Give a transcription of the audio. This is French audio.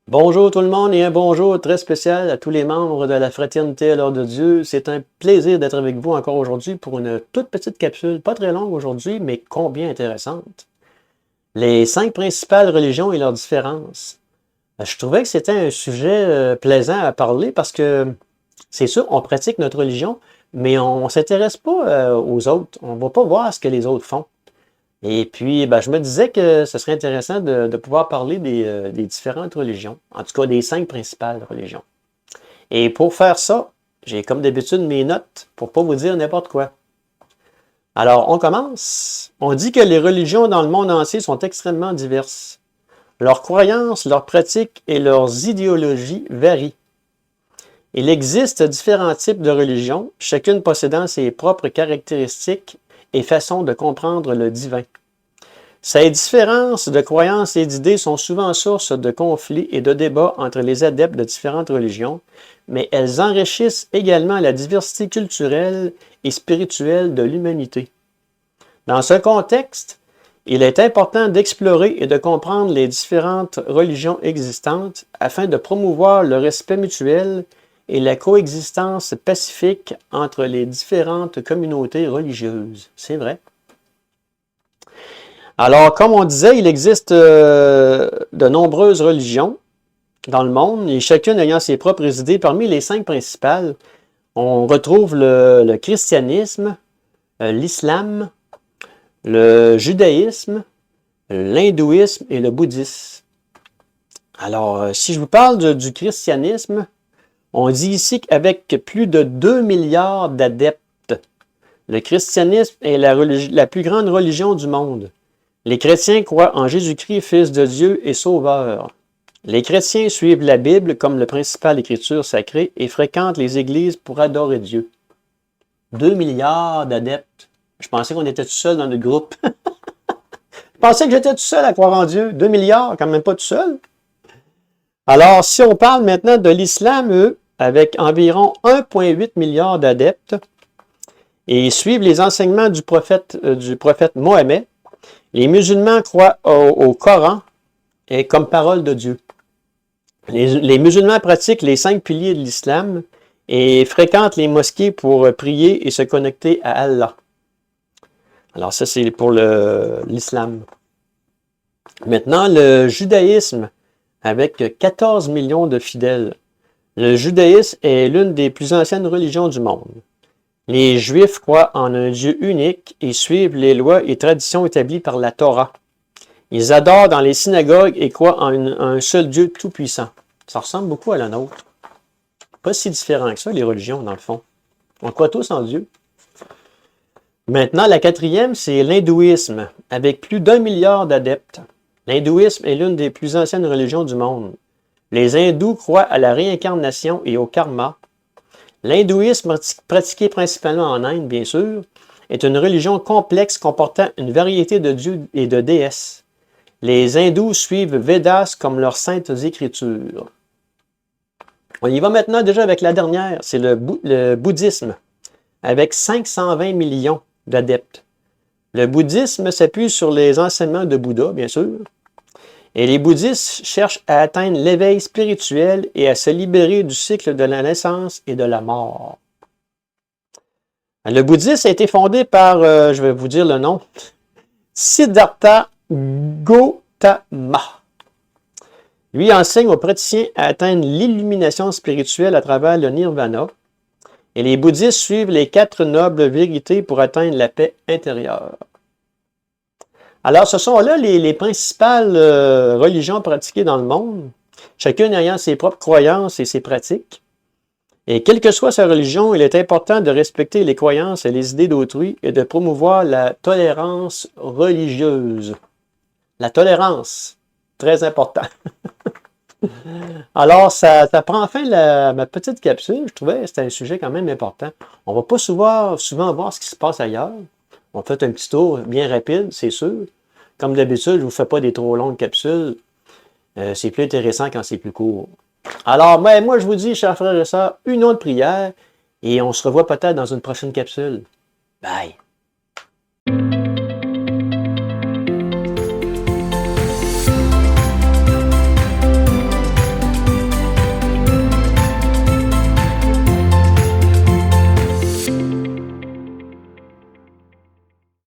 Bonjour tout le monde et un bonjour très spécial à tous les membres de la Fraternité à l'Ordre de Dieu. C'est un plaisir d'être avec vous encore aujourd'hui pour une toute petite capsule, pas très longue aujourd'hui, mais combien intéressante. Les 5 principales religions et leurs différences. Je trouvais que c'était un sujet plaisant à parler parce que c'est sûr, on pratique notre religion, mais on ne s'intéresse pas aux autres. On ne va pas voir ce que les autres font. Et puis, je me disais que ce serait intéressant de pouvoir parler des différentes religions, en tout cas des 5 principales religions. Et pour faire ça, j'ai comme d'habitude mes notes pour ne pas vous dire n'importe quoi. Alors, on commence. On dit que les religions dans le monde entier sont extrêmement diverses. Leurs croyances, leurs pratiques et leurs idéologies varient. Il existe différents types de religions, chacune possédant ses propres caractéristiques et façons de comprendre le divin. Ces différences de croyances et d'idées sont souvent source de conflits et de débats entre les adeptes de différentes religions, mais elles enrichissent également la diversité culturelle et spirituelle de l'humanité. Dans ce contexte, il est important d'explorer et de comprendre les différentes religions existantes afin de promouvoir le respect mutuel et la coexistence pacifique entre les différentes communautés religieuses. C'est vrai. Alors, comme on disait, il existe de nombreuses religions dans le monde, et chacune ayant ses propres idées. Parmi les 5 principales, on retrouve le christianisme, l'islam, le judaïsme, l'hindouisme et le bouddhisme. Alors, si je vous parle du christianisme, on dit ici qu'avec plus de 2 milliards d'adeptes, le christianisme est la plus grande religion du monde. Les chrétiens croient en Jésus-Christ, Fils de Dieu et Sauveur. Les chrétiens suivent la Bible comme la principale écriture sacrée et fréquentent les églises pour adorer Dieu. 2 milliards d'adeptes. Je pensais qu'on était tout seul dans notre groupe. Je pensais que j'étais tout seul à croire en Dieu. 2 milliards, quand même pas tout seul. Alors, si on parle maintenant de l'islam, eux, avec environ 1,8 milliard d'adeptes, et ils suivent les enseignements du prophète Mohammed, les musulmans croient au Coran et comme parole de Dieu. Les musulmans pratiquent les 5 piliers de l'islam et fréquentent les mosquées pour prier et se connecter à Allah. Alors ça, c'est pour l'islam. Maintenant, le judaïsme, avec 14 millions de fidèles. Le judaïsme est l'une des plus anciennes religions du monde. Les Juifs croient en un Dieu unique et suivent les lois et traditions établies par la Torah. Ils adorent dans les synagogues et croient en un seul Dieu tout-puissant. Ça ressemble beaucoup à la nôtre. Pas si différent que ça, les religions, dans le fond. On croit tous en Dieu. Maintenant, la 4e, c'est l'hindouisme, avec plus d'1 milliard d'adeptes. L'hindouisme est l'une des plus anciennes religions du monde. Les hindous croient à la réincarnation et au karma. L'hindouisme, pratiqué principalement en Inde, bien sûr, est une religion complexe comportant une variété de dieux et de déesses. Les hindous suivent Védas comme leurs saintes écritures. On y va maintenant déjà avec la dernière, c'est le bouddhisme, avec 520 millions d'adeptes. Le bouddhisme s'appuie sur les enseignements de Bouddha, bien sûr, et les bouddhistes cherchent à atteindre l'éveil spirituel et à se libérer du cycle de la naissance et de la mort. Le bouddhisme a été fondé par, je vais vous dire le nom, Siddhartha Gautama. Lui enseigne aux praticiens à atteindre l'illumination spirituelle à travers le nirvana. Et les bouddhistes suivent les 4 nobles vérités pour atteindre la paix intérieure. Alors, ce sont là les principales religions pratiquées dans le monde, chacune ayant ses propres croyances et ses pratiques. Et quelle que soit sa religion, il est important de respecter les croyances et les idées d'autrui et de promouvoir la tolérance religieuse. La tolérance, très important. Alors, ça prend fin ma petite capsule. Je trouvais que c'était un sujet quand même important. On ne va pas souvent voir ce qui se passe ailleurs. On fait un petit tour bien rapide, c'est sûr. Comme d'habitude, je ne vous fais pas des trop longues capsules. C'est plus intéressant quand c'est plus court. Alors, moi, je vous dis, chers frères et sœurs, une autre prière et on se revoit peut-être dans une prochaine capsule. Bye!